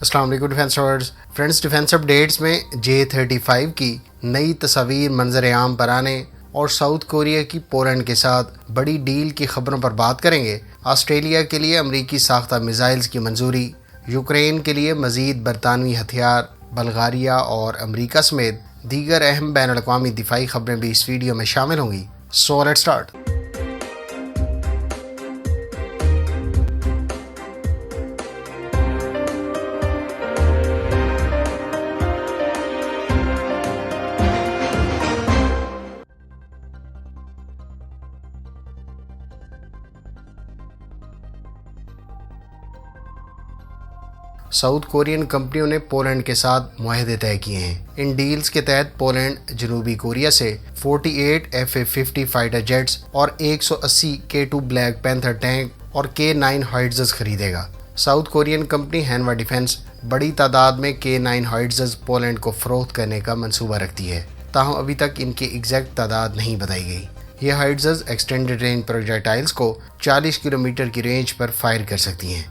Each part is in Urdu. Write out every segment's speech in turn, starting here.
السلام علیکم defence lords friends, defence updates میں J-35 کی نئی تصاویر منظر عام پر آنے اور ساؤتھ کوریا کی پولینڈ کے ساتھ بڑی ڈیل کی خبروں پر بات کریں گے۔ آسٹریلیا کے لیے امریکی ساختہ میزائلز کی منظوری، یوکرین کے لیے مزید برطانوی ہتھیار، بلغاریہ اور امریکہ سمیت دیگر اہم بین الاقوامی دفاعی خبریں بھی اس ویڈیو میں شامل ہوں گی۔ So let's start. South Korean کمپنیوں نے پولینڈ کے ساتھ معاہدے طے کیے ہیں۔ ان ڈیلز کے تحت پولینڈ جنوبی کوریا سے 48 F-A-50 فائٹر جیٹس اور 180 K2 بلیک پینتھر ٹینک اور K9 ہائٹزرز خریدے گا۔ ساؤتھ کورین کمپنی ہینوا ڈیفینس بڑی تعداد میں K9 ہائٹزرز پولینڈ کو فروخت کرنے کا منصوبہ رکھتی ہے، تاہم ابھی تک ان کی ایگزیکٹ تعداد نہیں بتائی گئی۔ یہ ہائٹزرز ایکسٹینڈڈ رینج پروجیکٹائلز کو 40 کلومیٹر کی رینج پر فائر کر سکتی ہیں۔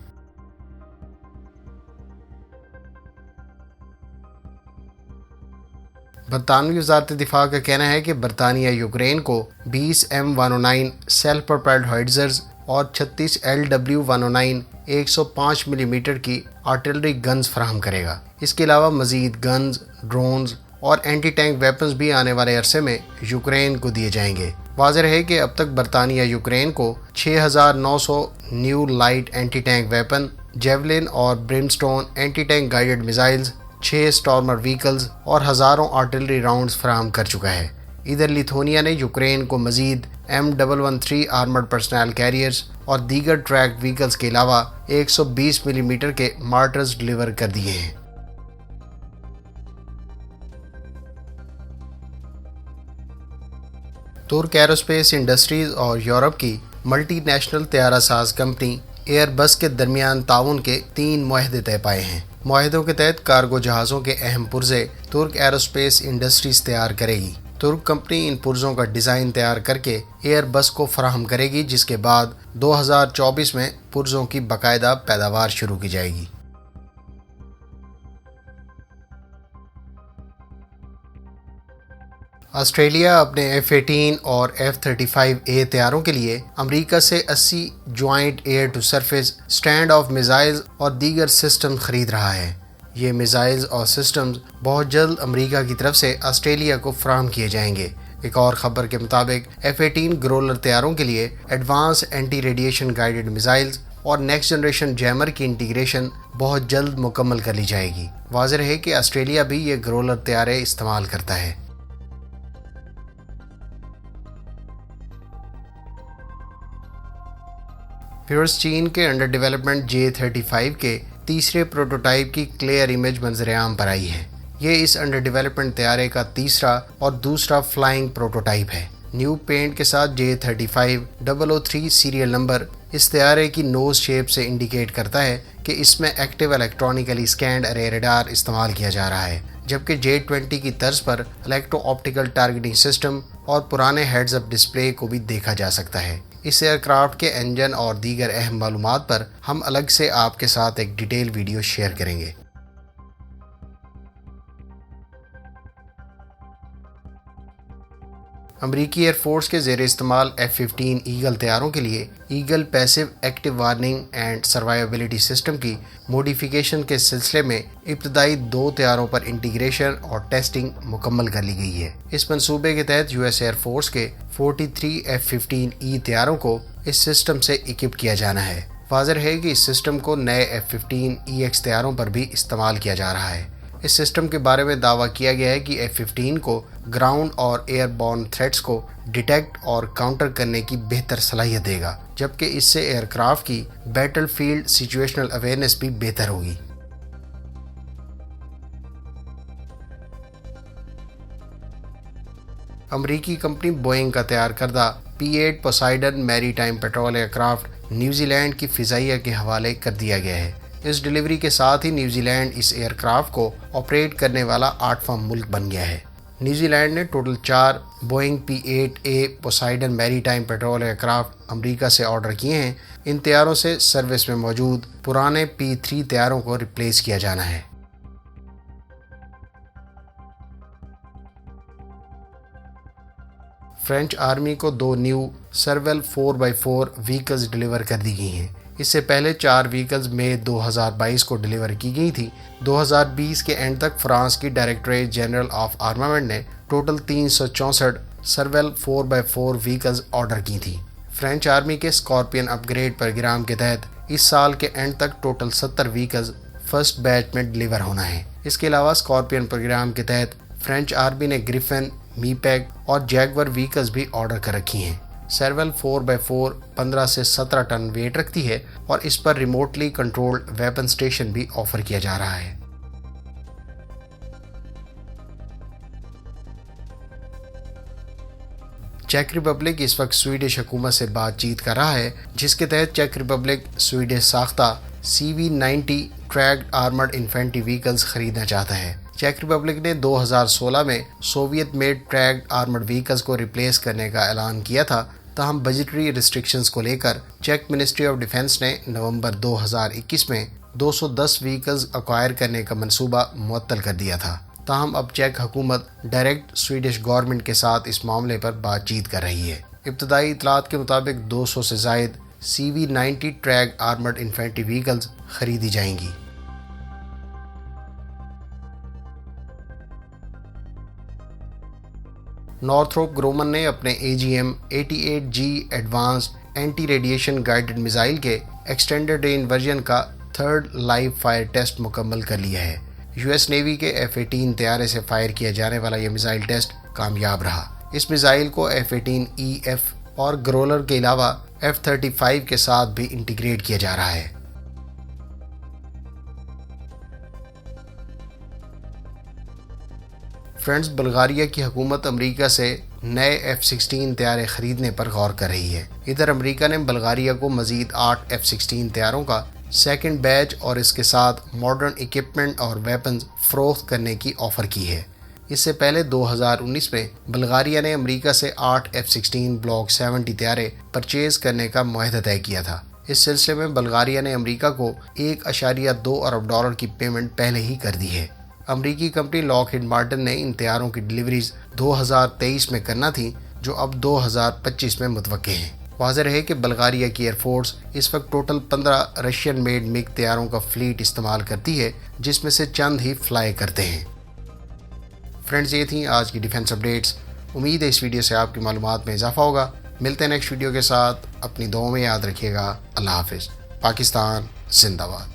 برطانوی وزارت دفاع کا کہنا ہے کہ برطانیہ یوکرین کو 20 M109 سیلف پروپیلڈ ہائٹزرز اور 36 LW109 105 ملی میٹر کی آرٹلری گنز فراہم کرے گا۔ اس کے علاوہ مزید گنز، ڈرونز اور اینٹی ٹینک ویپنز بھی آنے والے عرصے میں یوکرین کو دیے جائیں گے۔ واضح ہے کہ اب تک برطانیہ یوکرین کو 6900 new light anti tank weapon, Javelin اور Brimstone anti tank guided missiles, 6 Stormer vehicles اور ہزاروں آرٹلری راؤنڈز فراہم کر چکا ہے۔ ادھر لیتھونیا نے یوکرین کو مزید M113 آرمرڈ پرسنل کیریئرز اور دیگر ٹریک وہیکلز کے علاوہ 120 ملی میٹر کے مارٹرز ڈلیور کر دیے ہیں۔ ترک ایروسپیس انڈسٹریز اور یورپ کی ملٹی نیشنل طیارہ ساز کمپنی ایئر بس کے درمیان تعاون کے 3 معاہدے طے پائے ہیں۔ معاہدوں کے تحت کارگو جہازوں کے اہم پرزے ترک ایروسپیس انڈسٹریز تیار کرے گی۔ ترک کمپنی ان پرزوں کا ڈیزائن تیار کر کے ایئر بس کو فراہم کرے گی، جس کے بعد 2024 میں پرزوں کی باقاعدہ پیداوار شروع کی جائے گی۔ آسٹریلیا اپنے F-18 اور F-35A طیاروں کے لیے امریکہ سے 80 joint air to surface stand off missiles اور دیگر سسٹم خرید رہا ہے۔ یہ میزائلز اور سسٹمز بہت جلد امریکہ کی طرف سے آسٹریلیا کو فراہم کیے جائیں گے۔ ایک اور خبر کے مطابق F-18 گرولر طیاروں کے لیے advance anti radiation guided missiles اور نیکسٹ جنریشن جیمر کی انٹیگریشن بہت جلد مکمل کر لی جائے گی۔ واضح ہے کہ آسٹریلیا بھی یہ گرولر طیارے استعمال کرتا ہے۔ چین کے انڈر ڈیولپمنٹ J-35 کے تیسرے پروٹوٹائپ کی کلیئر امیج منظر عام پر آئی ہے۔ یہ اس انڈر ڈیولپمنٹ طیارے کا تیسرا اور دوسرا فلائنگ پروٹوٹائپ ہے۔ نیو پینٹ کے ساتھ J-35-003 سیریل نمبر اس طیارے کی نوز شیپ سے انڈیکیٹ کرتا ہے کہ اس میں ایکٹیو الیکٹرانیکلی اسکینڈ ارے ریڈار استعمال کیا جا رہا ہے، جبکہ J-20 کی طرز پر الیکٹرو آپٹیکل ٹارگیٹنگ سسٹم اور پرانے ہیڈز اپ ڈسپلے کو بھی دیکھا جا سکتا ہے۔ اس ایئر کرافٹ کے انجن اور دیگر اہم معلومات پر ہم الگ سے آپ کے ساتھ ایک ڈیٹیل ویڈیو شیئر کریں گے۔ امریکی ایئر فورس کے زیر استعمال F-15 ایگل طیاروں کے لیے Eagle passive active warning and survivability system کی موڈیفیکیشن کے سلسلے میں ابتدائی 2 طیاروں پر انٹیگریشن اور ٹیسٹنگ مکمل کر لی گئی ہے۔ اس منصوبے کے تحت US ایئر فورس کے 43 F-15E طیاروں کو اس سسٹم سے اکوپ کیا جانا ہے۔ واضح ہے کہ اس سسٹم کو نئے F-15EX طیاروں پر بھی استعمال کیا جا رہا ہے۔ اس سسٹم کے بارے میں دعویٰ کیا گیا ہے کہ F-15 کو گراؤنڈ اور ایئر بورن تھریٹس کو ڈیٹیکٹ اور کاؤنٹر کرنے کی بہتر صلاحیت دے گا، جبکہ اس سے ایئر کرافٹ کی بیٹل فیلڈ سچویشنل اویئرنیس بھی بہتر ہوگی۔ امریکی کمپنی بوئنگ کا تیار کردہ P-8 Poseidon maritime patrol aircraft New Zealand کی فضائیہ کے حوالے کر دیا گیا ہے۔ اس ڈلیوری کے ساتھ ہی نیوزی لینڈ اس ایئر کرافٹ کو آپریٹ کرنے والا 8واں ملک بن گیا ہے۔ نیوزی لینڈ نے total 4 Boeing P-8A پوسائیڈن maritime patrol year craft امریکہ سے آرڈر کیے ہیں، ان طیاروں سے سروس میں موجود پرانے P-3 طیاروں کو ریپلیس کیا جانا ہے۔ فرینچ آرمی کو 2 new Sarwal 4x4 vehicles deliver کر دی گئی ہیں۔ اس سے پہلے 4 وہیکلز مئی 2022 کو ڈیلیور کی گئی تھی۔ 2020 کے اینڈ تک فرانس کی ڈائریکٹریٹ جنرل آف آرمامنٹ نے total 364 Sarwal 4x4 vehicles order کی تھی۔ فرینچ آرمی کے اسکارپین اپ گریڈ پروگرام کے تحت اس سال کے اینڈ تک ٹوٹل 70 وہیکلز فرسٹ بیچ میں ڈیلیور ہونا ہے۔ اس کے علاوہ اسکارپین پروگرام کے تحت فرینچ آرمی نے گریفن، می پیک اور جیگور وہیکلز بھی آرڈر کر رکھی ہیں۔ سرول 4x4 15 سے 17 ٹن ویٹ رکھتی ہے اور اس پر ریموٹلی کنٹرولڈ ویپن اسٹیشن بھی آفر کیا جا رہا ہے۔ چیک ریپبلک اس وقت سویڈش حکومت سے بات چیت کر رہا ہے، جس کے تحت چیک ریپبلک سویڈش ساختہ CV-90 tracked armoured infantry vehicles خریدنا چاہتا ہے۔ چیک ریپبلک نے 2016 میں Soviet made tracked armoured vehicles کو ریپلیس کرنے کا اعلان کیا تھا، تاہم بجٹری ریسٹرکشنز کو لے کر چیک منسٹری آف ڈیفنس نے نومبر 2021 میں 210 وہیکلز ایکوائر کرنے کا منصوبہ معطل کر دیا تھا۔ تاہم اب چیک حکومت ڈائریکٹ سویڈش گورنمنٹ کے ساتھ اس معاملے پر بات چیت کر رہی ہے۔ ابتدائی اطلاعات کے مطابق 200 سے زائد CV-90 tracked armoured infantry vehicles خریدی جائیں گی۔ نارتھروپ گرومن نے اپنے AGM-88G advanced anti radiation guided missile کے ایکسٹینڈڈ رینج ورژن کا 3rd لائیو فائر ٹیسٹ مکمل کر لیا ہے۔ US نیوی کے F-18 طیارے سے فائر کیا جانے والا یہ میزائل ٹیسٹ کامیاب رہا۔ اس میزائل کو F-18EF اور گرولر کے علاوہ F-35 کے ساتھ بھی انٹیگریٹ کیا جا رہا ہے۔ فرینڈز، بلغاریہ کی حکومت امریکہ سے نئے F-16 طیارے خریدنے پر غور کر رہی ہے۔ ادھر امریکہ نے بلغاریہ کو مزید 8 F-16 طیاروں کا سیکنڈ بیچ اور اس کے ساتھ ماڈرن اکوپمنٹ اور ویپنز فروخت کرنے کی آفر کی ہے۔ اس سے پہلے 2019 میں بلغاریہ نے امریکہ سے 8 F-16 بلاک 70 طیارے پرچیز کرنے کا معاہدہ طے کیا تھا۔ اس سلسلے میں بلغاریہ نے امریکہ کو $1.2 ارب کی پیمنٹ پہلے ہی کر دی ہے۔ امریکی کمپنی لاک ہیڈ مارٹن نے ان طیاروں کی ڈیلیوریز 2023 میں کرنا تھی، جو اب 2025 میں متوقع ہیں۔ واضح رہے کہ بلغاریہ کی ایئر فورس اس وقت ٹوٹل 15 رشین میڈ MiG طیاروں کا فلیٹ استعمال کرتی ہے، جس میں سے چند ہی فلائی کرتے ہیں۔ فرینڈز، یہ تھیں آج کی ڈیفنس اپڈیٹس۔ امید ہے اس ویڈیو سے آپ کی معلومات میں اضافہ ہوگا۔ ملتے ہیں نیکسٹ ویڈیو کے ساتھ۔ اپنی دعاؤں میں یاد رکھیے گا۔ اللہ حافظ۔ پاکستان زندہ باد۔